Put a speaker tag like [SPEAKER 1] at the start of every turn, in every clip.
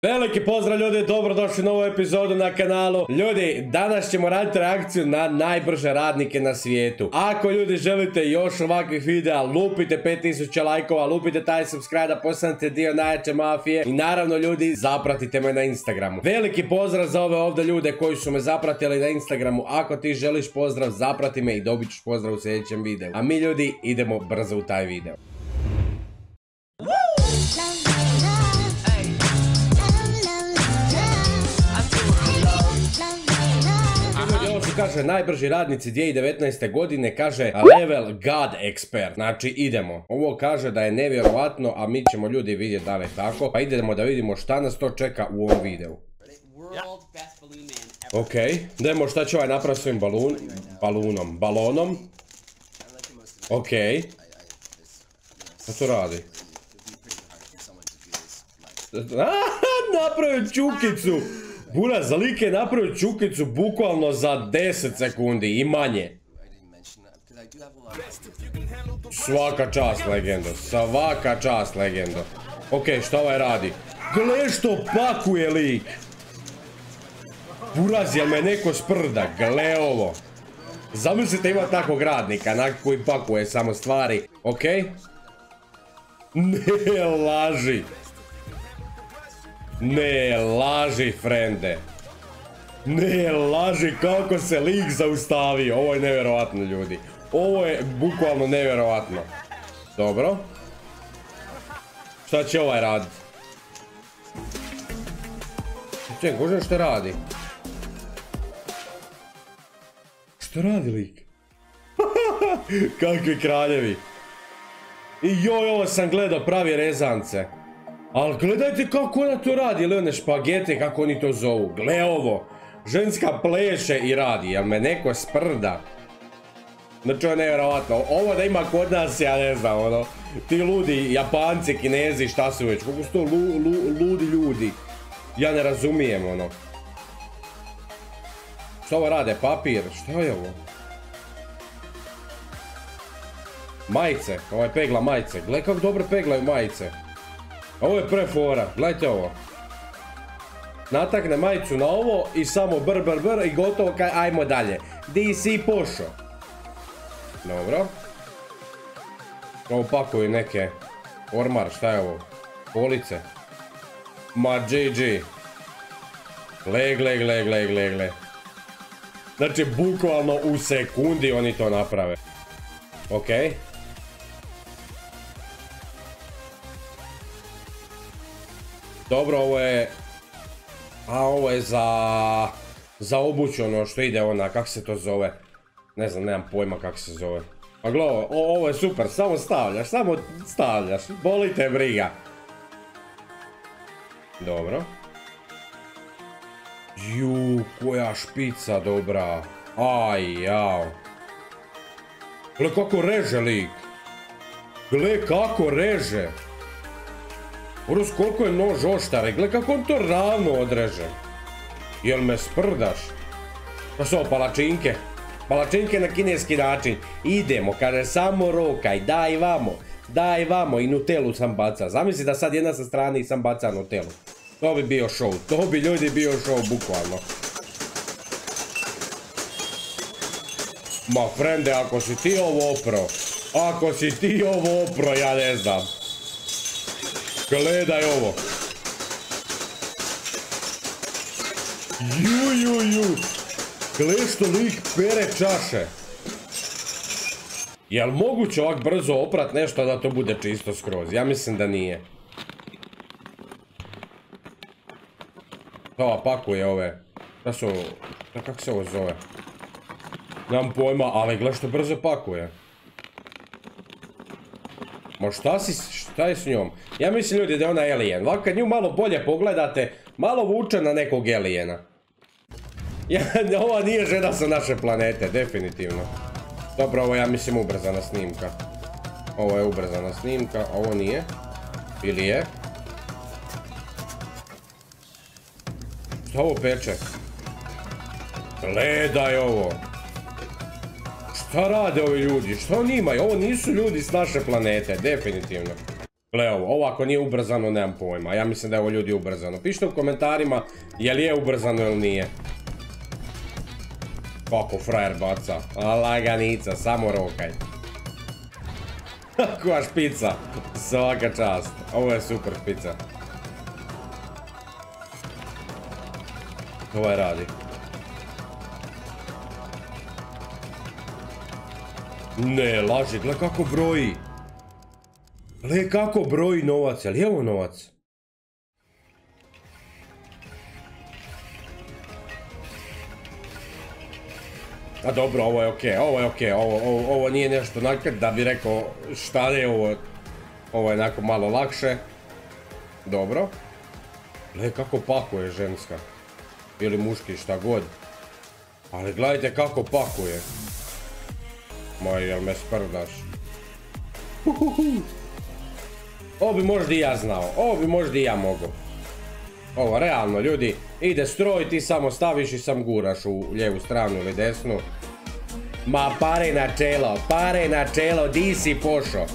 [SPEAKER 1] Veliki pozdrav ljudi, dobrodošli u novu epizodu na kanalu. Ljudi, danas ćemo raditi reakciju na najbrže radnike na svijetu. Ako ljudi želite još ovakvih videa, lupite 5000 lajkova, lupite taj subscribe da postanete dio najjače mafije. I naravno ljudi, zapratite me na Instagramu. Veliki pozdrav za ove ovdje ljude koji su me zapratili na Instagramu. Ako ti želiš pozdrav, zaprati me i dobit ćeš pozdrav u sljedećem videu. A mi ljudi, idemo brzo u taj video. Kaže najbrži radnici 2019. godine, kaže level God expert, znači idemo. Ovo kaže da je nevjerovatno, a mi ćemo ljudi vidjeti da li je tako, pa idemo da vidimo šta nas to čeka u ovom videu. Ok, idemo šta će ovaj napraviti svojim balonom. Ok. Šta to radi? Napravio čukicu! Bura, za lik je napravio čukicu bukvalno za 10 sekundi i manje. Svaka čast, legendo. Svaka čast, legendo. Ok, šta ovaj radi? Gle što pakuje lik. Buraz, jel me neko sprda? Gle ovo. Zamislite ima takvog radnika, koji pakuje samo stvari. Ok. Ne laži. Ne laži, frende. Ne laži kako se lik zaustavio. Ovo je nevjerovatno, ljudi. Ovo je bukvalno nevjerovatno. Dobro. Šta će ovaj raditi? Čekaj, kožem što radi? Što radi lik? Kakvi kraljevi. I joj, ovo sam gledao, pravi rezance. Ali gledajte kako ona to radi, ili one špagete, kako oni to zovu. Gle ovo, ženska pleše i radi, jel me neko sprda? Znači ovo je nevjerovatno, ovo da ima kod nas, ja ne znam, ono, ti ludi Japanci, Kinezi, šta su već, kako su to ludi ljudi, ja ne razumijem, ono. Što ovo rade, papir, šta je ovo? Majice, ovo je pegla majice, gle kako dobro peglaju majice. Ovo je prefora, gledajte ovo. Natakne majicu na ovo i samo br i gotovo, ajmo dalje. Di si pošo? Dobro. Ovo pakuju neke ormar, šta je ovo? Police. Ma GG. Gle. Znači bukvalno u sekundi oni to naprave. Okej. Dobro, ovo je... ovo je za obuću ono što ide ona, kako se to zove? Ne znam, nemam pojma kako se zove. A gle, ovo je super, samo stavljaš, boli te briga. Dobro. Ju, koja špica dobra. Aj, jao. Gle kako reže lik. Gle kako reže. Urus, koliko je nož oštare, gle kako on to ravno odreže. Jel me sprdaš? To su ovo palačinke. Palačinke na kineski način. Idemo, kaže samo rokaj, daj vamo i nutelu sam baca. Zamisli da sad jedna sa strane i sam baca nutelu. To bi bio show, to bi ljudi bio show, bukvalno. Ma frende, ako si ti ovo opro, ja ne znam. Gledaj ovo. Ju. Gledaj što lik pere čaše. Jel moguće ovak brzo oprat nešto da to bude čisto skroz? Ja mislim da nije. Ova pakuje ove. Kako se ovo zove? Nemam pojma, ali gledaj što brzo pakuje. Ma šta je s njom? Ja mislim ljudi da je ona alien. Ovako kad nju malo bolje pogledate, malo vuče na nekog aliena. Ova nije žena sa naše planete, definitivno. Dobro, ovo ja mislim ubrzana snimka. Ovo je ubrzana snimka, ovo nije. Ili je? Šta ovo peče? Gledaj ovo. Šta rade ovi ljudi? Šta oni imaju? Ovo nisu ljudi s naše planete, definitivno. Gle ovo ako nije ubrzano nemam pojma, ja mislim da je ovo ljudi ubrzano. Pišite u komentarima je li je ubrzano ili nije. Kako frajer baca, a laganica, samo rokaj. Koja špica, svaka čast, ovo je super špica. Ovaj radi. Ne, laži, gle kako broji. Gle kako broji novac, jel je ovo novac? A dobro, ovo je okej, ovo nije nešto nakad da bi rekao šta je ovo. Ovo je onako malo lakše. Dobro. Gle kako pakuje ženska. Ili muški, šta god. Ali gledajte kako pakuje. Moj, jel me sprdaš? Ovo bi možda i ja znao, ovo bi možda i ja mogu. Ovo, realno, ljudi, ide stroj, ti samo staviš i sam guraš u lijevu stranu ili desnu. Ma, pare na čelo, di si pošo?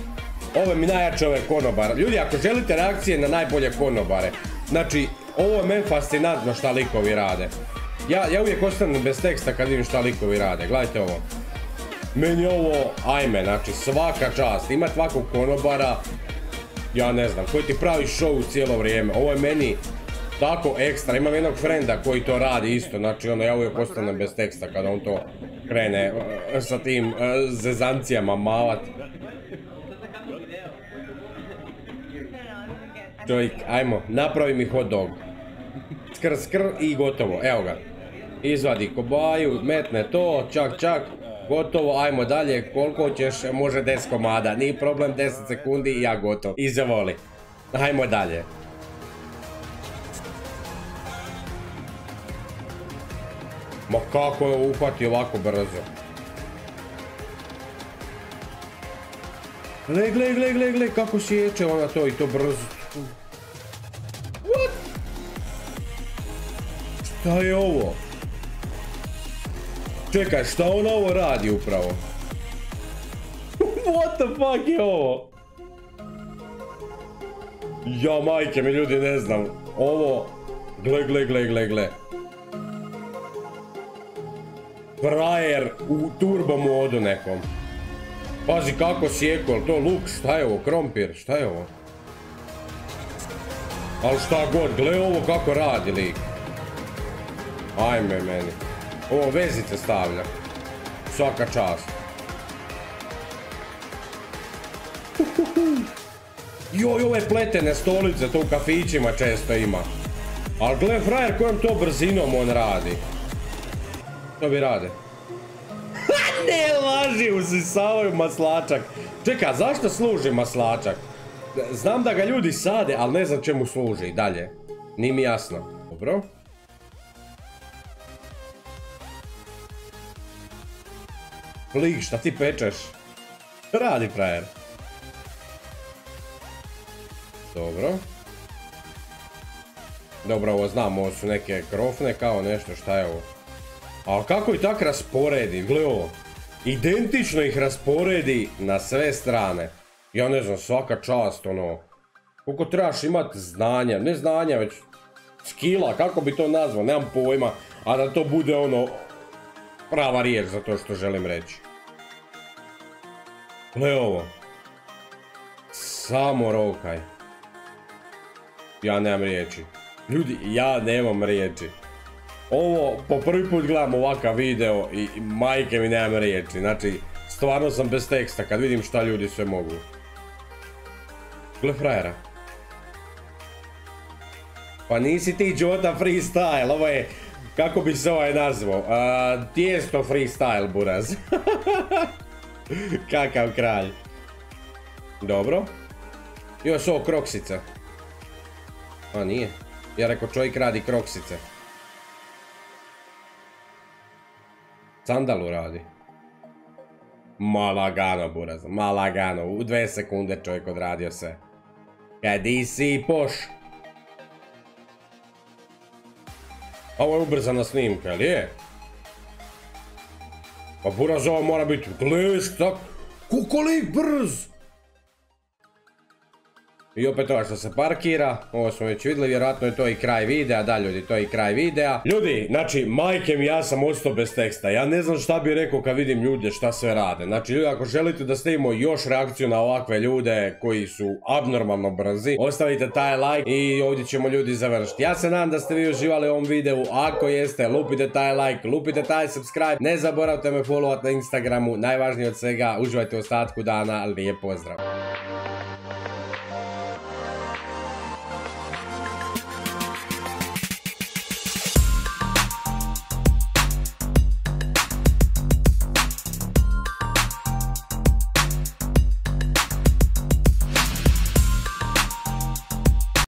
[SPEAKER 1] Ovo mi najjače ove konobare. Ljudi, ako želite reakcije na najbolje konobare, znači, ovo je meni fascinantno šta likovi rade. Ja uvijek ostanem bez teksta kad vidim šta likovi rade, gledajte ovo. Meni je ovo, ajme, znači svaka čast, imat ovakvog konobara, ja ne znam, koji ti pravi show cijelo vrijeme, ovo je meni tako ekstra, imam jednog frenda koji to radi isto, znači ono, ja uvijek ostanem bez teksta kada on to krene sa tim zezancijama mavat. Čovjek, ajmo, napravi mi hot dog. Skr i gotovo, evo ga. Izvadi kobaju, metne to, čak, gotovo, ajmo dalje, koliko ćeš, može 10 komada, nije problem, 10 sekundi i ja gotov. I zavoli. Ajmo dalje. Ma kako je uhvatio ovako brzo. Gle, kako sjeće ona to i to brzo. What? Šta je ovo? Čekaj, šta ona ovo radi upravo? What the fuck je ovo? Ja majke mi ljudi ne znam. Ovo... Gle. Frajer u turbo modu nekom. Pazi kako sjeko, to luk, šta je ovo, krompir, šta je ovo? Ali šta god, gle ovo kako radi lik. Ajme meni. Ovo vezice stavlja. Svaka čast. Joj, ove pletene stolice, to u kafićima često ima. Ali gle frajer kojom to brzinom on radi. Što bi rade? Ne laži, usisavaju maslačak. Čekaj, zašto služi maslačak? Znam da ga ljudi sade, ali ne znam čemu služi i dalje. Nije mi jasno. Dobro. Lik, šta ti pečeš? Radi frajer. Dobro. Dobro, ovo znam, ovo su neke krofne kao nešto, šta je ovo? Ali kako ih tak rasporedi, gle ovo. Identično ih rasporedi na sve strane. Ja ne znam, svaka čast, ono. Koliko trebaš imat znanja, ne znanja, već skilla, kako bi to nazvao, nemam pojma. A da to bude ono, prava riječ za to što želim reći. Gle ovo. Samo rokaj. Ja nemam riječi. Ljudi, ja nemam riječi. Ovo, po prvi put gledam ovakav video i majke mi nemam riječi. Znači, stvarno sam bez teksta kad vidim šta ljudi sve mogu. Gle frajera. Pa nisi ti Jota freestyle, ovo je, kako bi se ovaj nazvao, Tijesto freestyle, buraz. Kakav kralj. Dobro. Još ovo kroksica. A nije. Ja rekao čovjek radi kroksice. Sandalu radi. Ma lagano, buraz, ma lagano. U 2 sekunde čovjek odradio sve. Di si poš? Ovo je ubrzana snimka, ali je? Pa buraz, ovo mora biti glesk, tak? Koliko lik brz? I opet ovo što se parkira, ovo smo već vidjeli, vjerojatno je to i kraj videa, da ljudi, to je i kraj videa. Ljudi, znači, majke mi, ja sam ostao bez teksta, ja ne znam šta bi rekao kad vidim ljude šta sve rade. Znači, ljudi, ako želite da snimimo još reakciju na ovakve ljude koji su abnormalno brzi, ostavite taj like i ovdje ćemo ljudi završiti. Ja se nadam da ste vi uživali u ovom videu, ako jeste, lupite taj like, lupite taj subscribe, ne zaboravite me followat na Instagramu, najvažnije od svega, uživajte u ostatku dana, lijep pozdrav.